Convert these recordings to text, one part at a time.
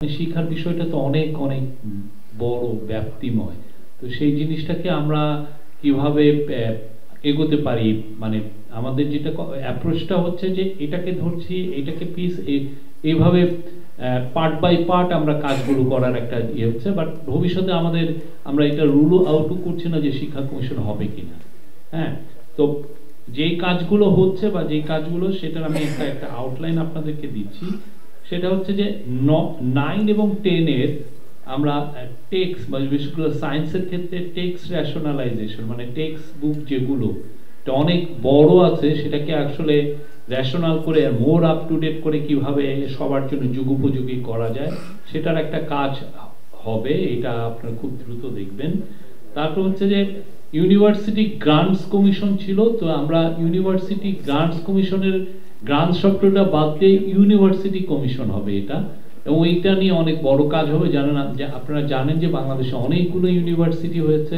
শিক্ষার বিষয়টা তো অনেক অনেক বড় ব্যাপ্তিময়। তো সেই জিনিসটাকে আমরা কিভাবে এগোতে পারি, মানে আমাদের যেটা অ্যাপ্রোচটা হচ্ছে যে এটাকে ধরছি, এটাকে পিস এইভাবে পার্ট বাই পার্ট আমরা কাজগুলো করার একটা ইয়ে হচ্ছে। বাট ভবিষ্যতে আমরা এটা রুল আউটও করছি না যে শিক্ষা কমিশন হবে কিনা। হ্যাঁ, তো যেই কাজগুলো হচ্ছে বা যেই কাজগুলো, সেটার আমি একটা আউটলাইন আপনাদেরকে দিচ্ছি। সেটা হচ্ছে যে 9 এবং 10 এর আমরা টেক্সট বা বিশেষ করে সায়েন্সের ক্ষেত্রে টেক্সট রেশনালাইজেশন, মানে টেক্সট বুক যেগুলো অনেক বড় আছে সেটাকে আসলে রেশনাল করে মোর আপ টু ডেট করে কিভাবে সবার জন্য যুগোপযোগী করা যায়, সেটার একটা কাজ হবে। এটা আপনারা খুব দ্রুত দেখবেন। তারপর হচ্ছে যে ইউনিভার্সিটি গ্রান্টস কমিশন ছিল, তো আমরা ইউনিভার্সিটি গ্রান্টস কমিশনের গ্রান্টস শব্দটা বাদ দিয়ে ইউনিভার্সিটি কমিশন হবে এটা, এবং এইটা নিয়ে অনেক বড় কাজ হবে। আপনারা জানেন যে বাংলাদেশে অনেকগুলো ইউনিভার্সিটি হয়েছে,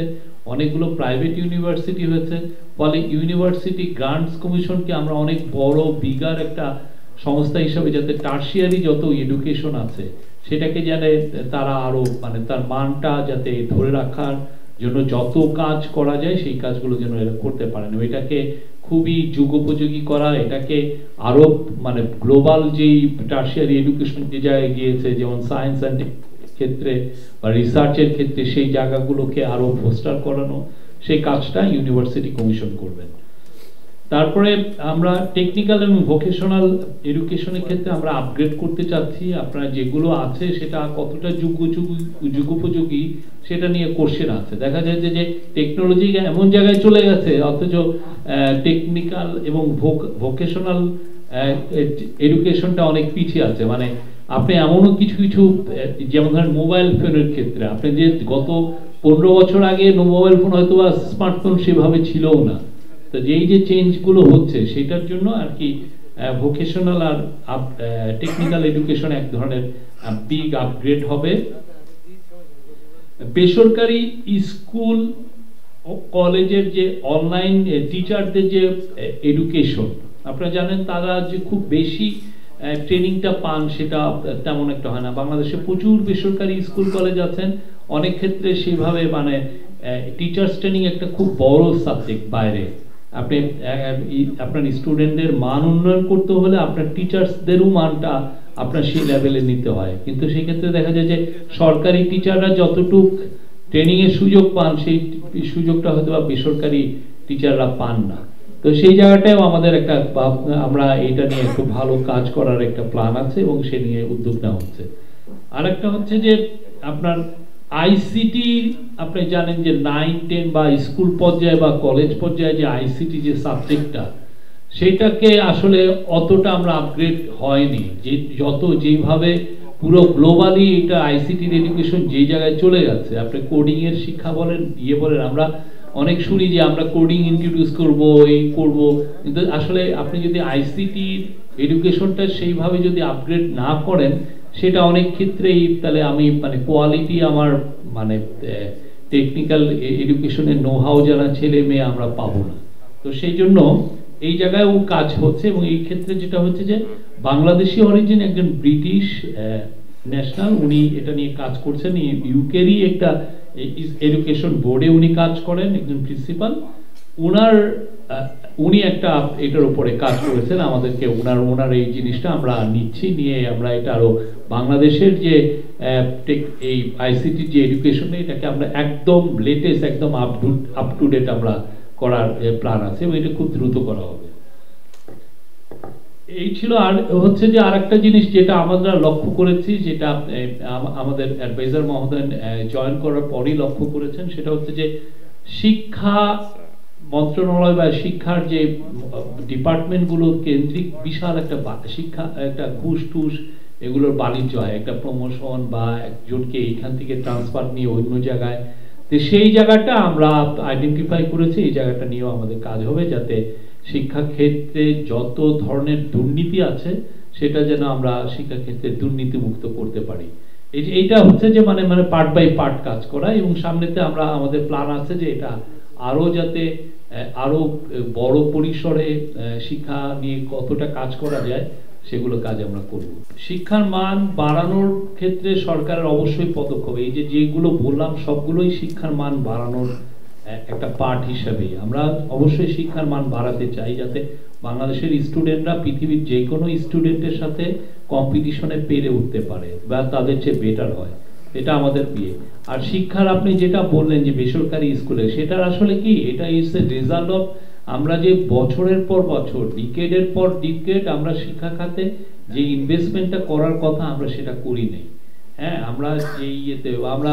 অনেকগুলো প্রাইভেট ইউনিভার্সিটি হয়েছে, ফলে ইউনিভার্সিটি গ্রান্টস কমিশনকে আমরা অনেক বড় বিগার একটা সংস্থা হিসাবে, যাতে টার্সিয়ারি যত এডুকেশন আছে সেটাকে জানে তারা আরো মানে তার মানটা যাতে ধরে রাখার জন্য যত কাজ করা যায় সেই কাজগুলো যেন এরা করতে পারেন, এটাকে খুবই যুগোপযোগী করা, এটাকে আরো মানে গ্লোবাল যেই টার্সিয়ারি এডুকেশন যে জায়গায় গিয়েছে, যেমন সায়েন্স অ্যান্ড ক্ষেত্রে বা রিসার্চের ক্ষেত্রে, সেই জায়গাগুলোকে আরো ফোস্টার করানো, সেই কাজটা ইউনিভার্সিটি কমিশন করবেন। তারপরে আমরা টেকনিক্যাল এবং ভোকেশনাল এডুকেশনের ক্ষেত্রে আমরা আপগ্রেড করতে চাচ্ছি। আপনারা যেগুলো আছে সেটা কতটা যুগোপযোগী সেটা নিয়ে কোশ্চেন আছে। দেখা যায় যে টেকনোলজি এমন জায়গায় চলে গেছে, অথচ টেকনিক্যাল এবং ভোকেশনাল এডুকেশনটা অনেক পিছিয়ে আছে। মানে আপনি এমনও কিছু কিছু, যেমন ধরেন মোবাইল ফোনের ক্ষেত্রে, আপনি যে গত 15 বছর আগে মোবাইল ফোন হয়তো বা স্মার্টফোন সেভাবে ছিলও না, তো যেই যে চেঞ্জগুলো হচ্ছে সেটার জন্য আর কি ভোকেশনাল আর টেকনিক্যাল এডুকেশন এক ধরনের বিগ আপগ্রেড হবে। বেসরকারি স্কুল ও কলেজের যে অনলাইন টিচারদের যে এডুকেশন, আপনারা জানেন তারা যে খুব বেশি ট্রেনিংটা পান সেটা তেমন একটা হয় না। বাংলাদেশে প্রচুর বেসরকারি স্কুল কলেজ আছেন, অনেক ক্ষেত্রে সেভাবে মানে টিচার্স ট্রেনিং একটা খুব বড় সাবজেক্ট। বাইরে আপনি আপনার স্টুডেন্টদের মান উন্নয়ন করতে হলে আপনার টিচার্সদেরও মানটা আপনার সেই লেভেলে নিতে হয়, কিন্তু সেই ক্ষেত্রে দেখা যায় যে সরকারি টিচাররা যতটুক ট্রেনিং এর সুযোগ পান সেই সুযোগটা হয়তো বা বেসরকারি টিচাররা পান না। তো সেই জায়গাটাও আমাদের একটা, আমরা এটা নিয়ে খুব ভালো কাজ করার একটা প্ল্যান আছে এবং সে নিয়ে উদ্যোগ নেওয়া হচ্ছে। আরেকটা হচ্ছে যে আপনার আইসিটি, আপনি জানেন যে 9, 10 বা স্কুল পর্যায়ে বা কলেজ পর্যায়ে যে আইসিটি যে সাবজেক্টটা, সেটাকে আসলে অতটা আমরা আপগ্রেড হয়নি। যে যেভাবে পুরো গ্লোবালি এটা আইসিটির এডুকেশন যে জায়গায় চলে গেছে, আপনি কোডিং এর শিক্ষা বলেন বলেন, আমরা অনেক শুনি যে আমরা কোডিং ইন্ট্রোডিউস করব, এই করব, কিন্তু আসলে আপনি যদি আইসিটির এডুকেশনটা সেইভাবে যদি আপগ্রেড না করেন, সেটা অনেক ক্ষেত্রেই তাহলে আমি মানে কোয়ালিটি আমার মানে টেকনিক্যাল এডুকেশনের নো হাউ যারা ছেলে মেয়ে আমরা পাবো না। তো সেই জন্য এই জায়গায়ও কাজ হচ্ছে, এবং এই ক্ষেত্রে যেটা হচ্ছে যে বাংলাদেশি অরিজিন একজন ব্রিটিশ ন্যাশনাল, উনি এটা নিয়ে কাজ করছেন। ইউকেরই একটা এডুকেশন বোর্ডে উনি কাজ করেন, একজন প্রিন্সিপাল। উনি একটা এটার উপরে কাজ করেছেন, আমাদেরকে ওনার এই জিনিসটা আমরা নিচ্ছি, নিয়ে আমরা এটা আরো বাংলাদেশের যে এই আইসিটি যে এডুকেশন, এটাকে আমরা একদম লেটেস্ট, একদম আপ টু ডেট আমরা করার প্ল্যান আছে, এবং এটা খুব দ্রুত করা হবে। এই ছিল। আর হচ্ছে যে আরেকটা জিনিস যেটা আমরা লক্ষ্য করেছি, যেটা আমাদের অ্যাডভাইজার মহোদয় জয়েন করার পরই লক্ষ্য করেছেন, সেটা হচ্ছে যে শিক্ষা মন্ত্রণালয় বা শিক্ষার যে ডিপার্টমেন্টগুলো কেন্দ্রিক বিশাল একটা শিক্ষা একটা ঘুষ টুস এগুলোর বাণিজ্য হয়, একটা প্রমোশন বা একজনকে এইখান থেকে ট্রান্সফার নিয়ে অন্য জায়গায়, তো সেই জায়গাটা আমরা আইডেন্টিফাই করেছি। এই জায়গাটা নিয়েও আমাদের কাজ হবে, যাতে শিক্ষাক্ষেত্রে যত ধরনের দুর্নীতি আছে সেটা যেন আমরা শিক্ষাক্ষেত্রে দুর্নীতি মুক্ত করতে পারি। এইটা হচ্ছে যে মানে পার্ট বাই পার্ট কাজ করা, এবং সামনেতে আমাদের প্ল্যান আছে যে এটা আরো যাতে আরো বড় পরিসরে শিক্ষা নিয়ে কতটা কাজ করা যায় সেগুলো কাজ আমরা করব। শিক্ষার মান বাড়ানোর ক্ষেত্রে সরকারের অবশ্যই পদক্ষেপ, এই যে যেগুলো বললাম সবগুলোই শিক্ষার মান বাড়ানোর একটা পার্ট হিসাবেই। আমরা অবশ্যই শিক্ষার মান বাড়াতে চাই যাতে বাংলাদেশের স্টুডেন্টরা পৃথিবীর যে কোনো স্টুডেন্টের সাথে কম্পিটিশনে পেরে উঠতে পারে বা তাদের চেয়ে বেটার হয়, এটা আমাদের বিয়ে। আর শিক্ষার আপনি যেটা বললেন যে বেসরকারি স্কুলে, সেটার আসলে কি, এটা ইজ এ রেজাল্ট অফ আমরা যে বছরের পর বছর, ডিকেডের পর ডিকেড আমরা শিক্ষা খাতে যে ইনভেস্টমেন্টটা করার কথা আমরা সেটা করি নাই। হ্যাঁ, আমরা যে ইয়েতে আমরা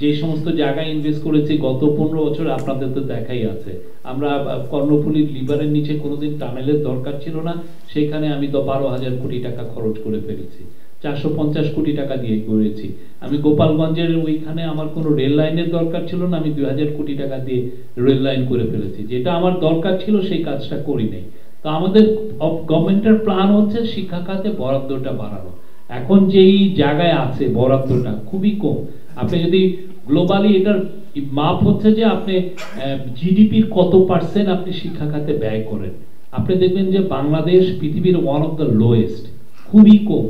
যে সমস্ত জায়গায় ইনভেস্ট করেছি গত 15 বছর আপনাদের তো দেখাই আছে। আমরা কর্ণফুলীর লিভারের নিচে কোনোদিন টানেলের দরকার ছিল না, সেখানে আমি তো 12,000 কোটি টাকা খরচ করে ফেলেছি, 450 কোটি টাকা দিয়ে করেছি। আমি গোপালগঞ্জের ওইখানে আমার কোনো রেল লাইনের দরকার ছিল না, আমি 2,000 কোটি টাকা দিয়ে রেল লাইন করে ফেলেছি। যেটা আমার দরকার ছিল সেই কাজটা করি নাই। তো আমাদের গভর্নমেন্টের প্ল্যান হচ্ছে শিক্ষা খাতে বরাদ্দটা বাড়ানো। এখন যেই জায়গায় আছে বরাদ্দটা খুবই কম। আপনি যদি গ্লোবালি এটার মাপ হচ্ছে যে আপনি জিডিপির কত পার্সেন্ট আপনি শিক্ষা খাতে ব্যয় করেন, আপনি দেখবেন যে বাংলাদেশ পৃথিবীর ওয়ান অফ দ্য লোয়েস্ট, খুবই কম।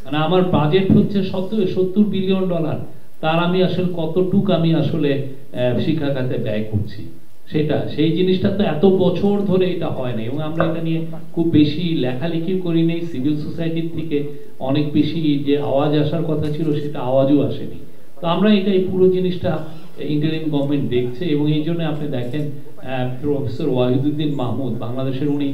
মানে আমার বাজেট হচ্ছে 70 বিলিয়ন ডলার, তার আমি আসলে কতটুক আমি আসলে শিক্ষা খাতে ব্যয় করছি, সেটা সেই জিনিসটা তো এত বছর ধরে এটা হয় না। এবং আমরা এটা নিয়ে খুব বেশি লেখালেখি করি নেই, সিভিল সোসাইটির থেকে অনেক বেশি যে আওয়াজ আসার কথা ছিল সেটা আওয়াজও আসেনি। তো আমরা এটা এই পুরো জিনিসটা ইন্টারিম গভর্নমেন্ট দেখছে, এবং এই জন্য আপনি দেখেন প্রফেসর ওয়াহিদুদ্দিন মাহমুদ বাংলাদেশের, উনি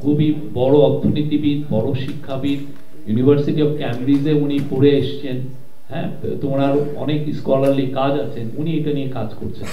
খুবই বড় অর্থনীতিবিদ, বড় শিক্ষাবিদ, ইউনিভার্সিটি অফ ক্যামব্রিজে উনি পড়ে এসছেন। হ্যাঁ, তোমার অনেক স্কলারলি কাজ আছেন, উনি এটা নিয়ে কাজ করছেন।